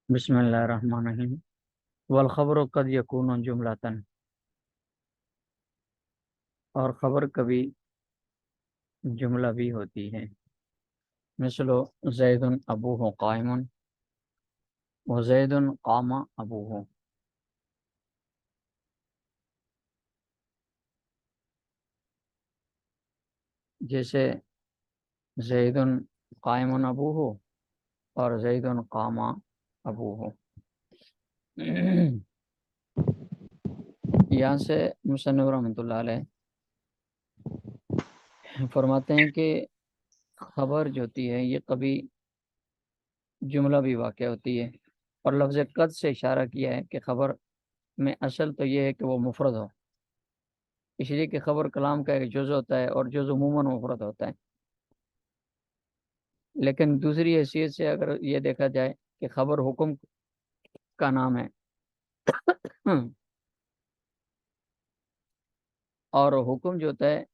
بسم اللہ الرحمن الرحیم والخبر قد یکون جملتن، اور خبر کبھی جملہ بھی ہوتی ہے۔ مثل زید ابوہ قائم وزید قام ابوہ، جیسے زید قائم ابوہ اور زید قام ابوہ۔ یہاں سے مصنف رحمۃ اللہ علیہ فرماتے ہیں کہ خبر جو ہوتی ہے یہ کبھی جملہ بھی واقع ہوتی ہے، اور لفظ قد سے اشارہ کیا ہے کہ خبر میں اصل تو یہ ہے کہ وہ مفرد ہو، اس لیے کہ خبر کلام کا ایک جز ہوتا ہے اور جز عموماً مفرد ہوتا ہے۔ لیکن دوسری حیثیت سے اگر یہ دیکھا جائے کہ خبر حکم کا نام ہے اور حکم جو ہوتا ہے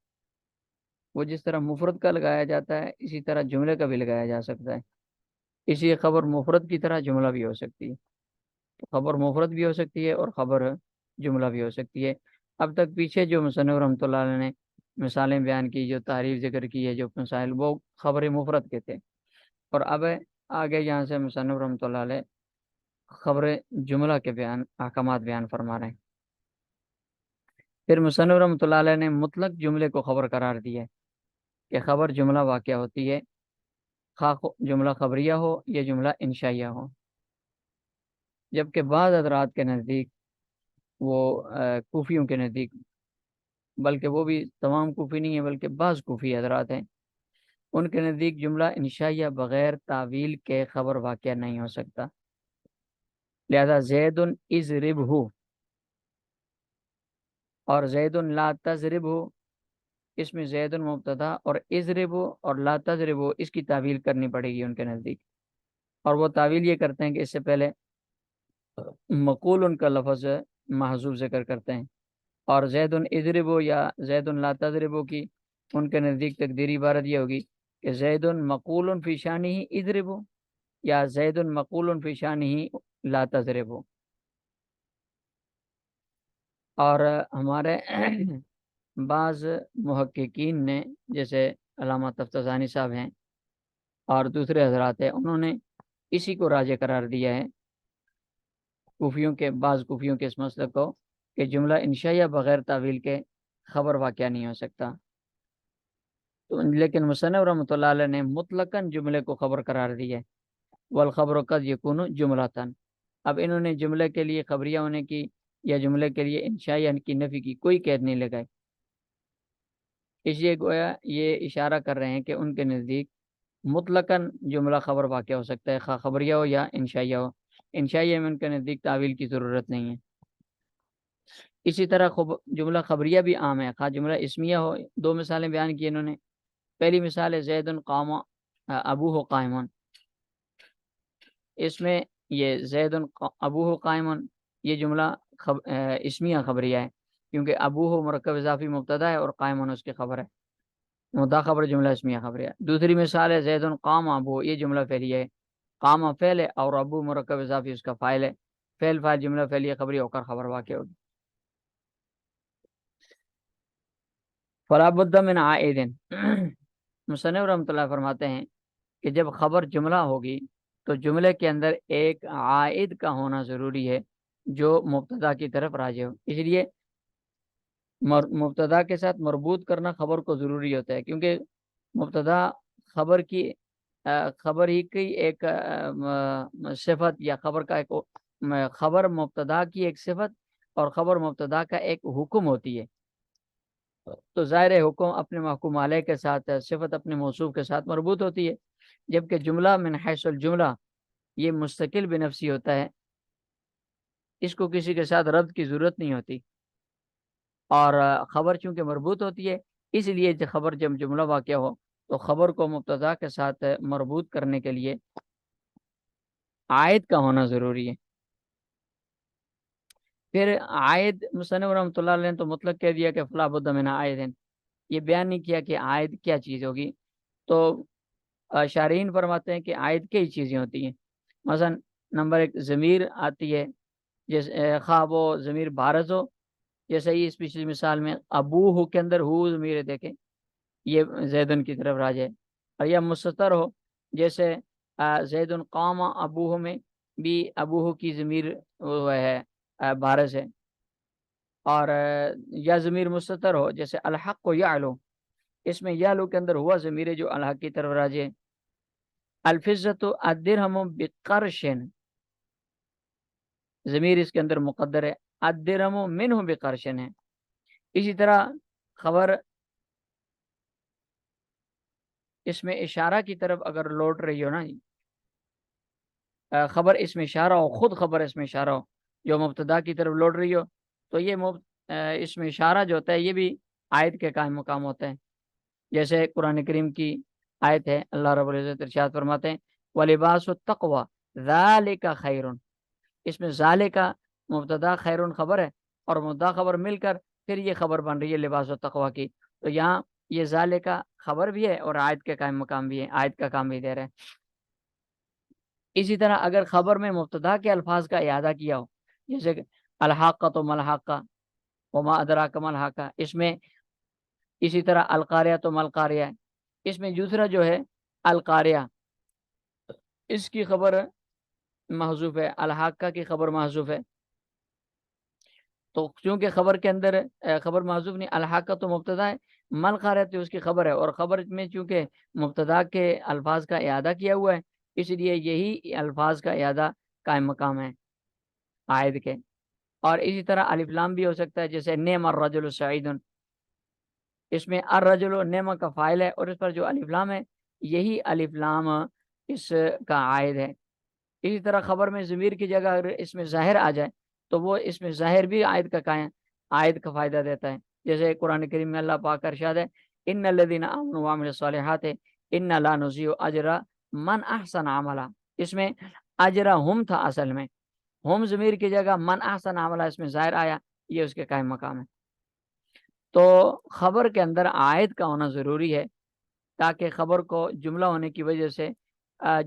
وہ جس طرح مفرد کا لگایا جاتا ہے اسی طرح جملے کا بھی لگایا جا سکتا ہے، اسی لیے خبر مفرد کی طرح جملہ بھی ہو سکتی ہے۔ خبر مفرد بھی ہو سکتی ہے اور خبر جملہ بھی ہو سکتی ہے۔ اب تک پیچھے جو مصنف رحمۃ اللہ علیہ نے مثالیں بیان کی، جو تعریف ذکر کی ہے، جو مسائل، وہ خبر مفرد کے تھے، اور اب آگے یہاں سے مصنف رحمۃ اللہ علیہ خبر جملہ کے احکامات بیان فرما رہے ہیں۔ پھر مصنف رحمۃ اللہ علیہ نے مطلق جملے کو خبر قرار دیا ہے کہ خبر جملہ واقع ہوتی ہے، خواہ جملہ خبریہ ہو یا جملہ انشائیہ ہو، جبکہ بعض حضرات کے نزدیک، وہ کوفیوں کے نزدیک، بلکہ وہ بھی تمام کوفی نہیں ہے بلکہ بعض کوفی حضرات ہیں، ان کے نزدیک جملہ انشائیہ بغیر تعویل کے خبر واقع نہیں ہو سکتا۔ لہذا زید اضربہ اور زید لا تضربہ، اس میں زید مبتدا اور اضربہ اور لا تضربہ، اس کی تعویل کرنی پڑے گی ان کے نزدیک، اور وہ تعویل یہ کرتے ہیں کہ اس سے پہلے مقول ان کا لفظ محذوف ذکر کرتے ہیں، اور زید اضربہ یا زید لا تضربہ کی ان کے نزدیک تقدیری عبارت یہ ہوگی کہ زید مقول فی شانہ اضربہ یا زید مقول فی شانہ لا تضربہ۔ اور ہمارے بعض محققین نے، جیسے علامہ تفتزانی صاحب ہیں اور دوسرے حضرات ہیں، انہوں نے اسی کو راجح قرار دیا ہے، بعض کوفیوں کے اس مسئلے کو، کہ جملہ انشائیہ بغیر تعویل کے خبر واقع نہیں ہو سکتا۔ تو لیکن مصنف رحمۃ اللہ علیہ نے مطلقاً جملے کو خبر قرار دیا ہے، والخبر قد یکون جملتان۔ اب انہوں نے جملے کے لیے خبریہ ہونے کی یا جملے کے لیے انشائیہ کی نفی کی کوئی قید نہیں لگائی، اس لیے گویا یہ اشارہ کر رہے ہیں کہ ان کے نزدیک مطلقاً جملہ خبر واقع ہو سکتا ہے، خواہ خبریہ ہو یا انشائیہ ہو۔ انشائیہ میں ان کے نزدیک تعویل کی ضرورت نہیں ہے۔ اسی طرح جملہ خبریہ بھی عام ہے، خواہ جملہ اسمیہ ہو۔ دو مثالیں بیان کی انہوں نے۔ پہلی مثال ہے زید قام ابوہ قائمون، اس میں یہ زید ابوہ قائمون یہ جملہ اسمیہ خبریہ ہے، کیونکہ ابوہ مرکب اضافی مبتدا ہے اور قائمون اس کی خبر ہے، مبتدا خبر جملہ اسمیہ خبریہ۔ دوسری مثال ہے زید قام ابو، یہ جملہ فعلیہ ہے، قام فعل ہے اور ابو مرکب اضافی اس کا فاعل ہے، فعل فاعل جملہ فعلیہ خبریہ ہو کر خبر واقع ہوگی۔ فلا بد من عائد، مصنف رحمۃ اللہ فرماتے ہیں کہ جب خبر جملہ ہوگی تو جملے کے اندر ایک عائد کا ہونا ضروری ہے جو مبتدا کی طرف راجع ہو، اس لیے مبتدا کے ساتھ مربوط کرنا خبر کو ضروری ہوتا ہے، کیونکہ مبتدا خبر ہی کی ایک صفت، یا خبر کا ایک خبر مبتدا کی ایک صفت اور خبر مبتدا کا ایک حکم ہوتی ہے، تو ظاہر حکم اپنے محکوم علیہ کے ساتھ، صفت اپنے موصوف کے ساتھ مربوط ہوتی ہے، جبکہ جملہ من حیث الجملہ یہ مستقل بنفسی ہوتا ہے، اس کو کسی کے ساتھ ربط کی ضرورت نہیں ہوتی، اور خبر چونکہ مربوط ہوتی ہے، اس لیے خبر جب جملہ واقع ہو تو خبر کو مبتدا کے ساتھ مربوط کرنے کے لیے عائد کا ہونا ضروری ہے۔ پھر عائد، مصنف رحمۃ اللہ علیہ نے تو مطلق کہہ دیا کہ فلا بد من عائد، یہ بیان نہیں کیا کہ عائد کیا چیز ہوگی، تو شارحین فرماتے ہیں کہ عائد کئی چیزیں ہوتی ہیں۔ مثلا نمبر ایک ضمیر آتی ہے، جیسے خواہ وہ ضمیر بارز ہو، جیسے ہی اس پچھلی مثال میں ابو ہو کے اندر ہو ضمیر دیکھیں یہ زیدن کی طرف راجع ہے، اور یا مستتر ہو جیسے زیدن قام ابوہ میں بھی ابوہ کی ضمیر وہ ہے بارز ہے، اور یا ضمیر مستتر ہو جیسے الحق کو یعلو، اس میں یعلو کے اندر ہوا ضمیر جو الحق کی طرف راجع ہے۔ الفزت الدرہم بقرشن، ضمیر اس کے اندر مقدر ہے، الدرہم منہ بقرشن ہے۔ اسی طرح خبر اس میں اشارہ کی طرف اگر لوٹ رہی ہو نا، خبر اس میں اشارہ ہو، خود خبر اس میں اشارہ ہو جو مبتدا کی طرف لوٹ رہی ہو، تو یہ اس میں اشارہ جو ہوتا ہے یہ بھی آیت کے قائم مقام ہوتا ہے۔ جیسے قرآن کریم کی آیت ہے، اللہ رب العزت ارشاد فرماتے ہیں وَلِبَاسُ التَّقْوَى ذَلِكَ خَيْرٌ، اس میں ذَلِكَ مبتدا خیرون خبر ہے، اور مبتدا خبر مل کر پھر یہ خبر بن رہی ہے لباس التقوی کی، تو یہاں یہ ذَلِكَ خبر بھی ہے اور آیت کے قائم مقام بھی ہے، آیت کا کام بھی دے رہے ہیں۔ اسی طرح اگر خبر میں مبتدا کے الفاظ کا اعادہ کیا ہو، جیسے الحاقۃ ملحقہ وما ادراک ما الحاقہ، اس میں اسی طرح القاریہ تو ملقاریہ، اس میں دوسرا جو ہے القاریہ، اس کی خبر محذوف ہے، الحاقہ کی خبر محذوف ہے، تو چونکہ خبر کے اندر خبر محذوف نہیں، الحاقہ تو مبتدا ہے، ملقاریہ تو اس کی خبر ہے، اور خبر میں چونکہ مبتدا کے الفاظ کا اعادہ کیا ہوا ہے، اس لیے یہی الفاظ کا اعادہ قائم مقام ہے عائد کے۔ اور اسی طرح الف لام بھی ہو سکتا ہے، جیسے نعم الرجل سعید، اس میں الرجل نعم کا فاعل ہے، اور اس پر جو الف لام ہے یہی الف لام اس کا عائد ہے۔ اسی طرح خبر میں ضمیر کی جگہ اگر اس میں ظاہر آ جائے تو وہ اس میں ظاہر بھی عائد کا فائدہ دیتا ہے، جیسے قرآن کریم میں اللہ پاک کا ارشاد ہے ان الذین آمنوا وعملوا الصالحات انا لا نضیع اجر من احسن عملا، اس میں اجر ہم تھا، اصل میں ہم ضمیر کی جگہ من احسن عملا اس میں ظاہر آیا، یہ اس کے قائم مقام ہے۔ تو خبر کے اندر عائد کا ہونا ضروری ہے، تاکہ خبر کو جملہ ہونے کی وجہ سے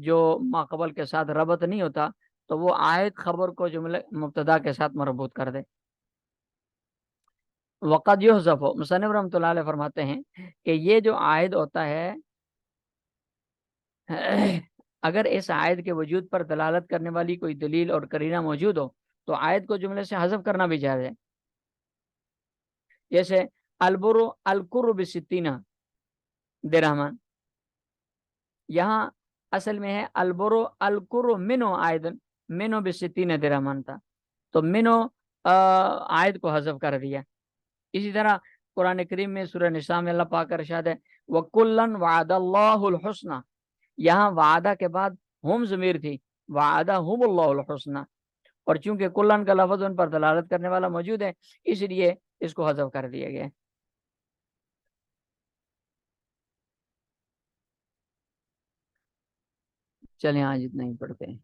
جو ماقبل کے ساتھ ربط نہیں ہوتا تو وہ عائد خبر کو جملے مبتدا کے ساتھ مربوط کر دے۔ وقد یحذف، مصنف رحمۃ اللہ علیہ فرماتے ہیں کہ یہ جو عائد ہوتا ہے اگر اس عائد کے وجود پر دلالت کرنے والی کوئی دلیل اور قرینہ موجود ہو تو عائد کو جملے سے حذف کرنا بھی جائز ہے، جیسے البر القر بستین درہمن، یہاں اصل میں ہے البرو القر منو عائد منو بستین درہمن تھا، تو منو عائد کو حذف کر دیا۔ اسی طرح قرآن کریم میں سورہ نساء میں اللہ پاک کا ارشاد ہے وَكُلًّا وَعَدَ اللَّهُ الْحُسْنَى، یہاں وعدہ کے بعد ہم ضمیر تھی، وعدہم اللہ الحسنى، اور چونکہ کلن کا لفظ ان پر دلالت کرنے والا موجود ہے اس لیے اس کو حذف کر دیا گیا۔ چلیں آج اتنا ہی پڑھتے ہیں۔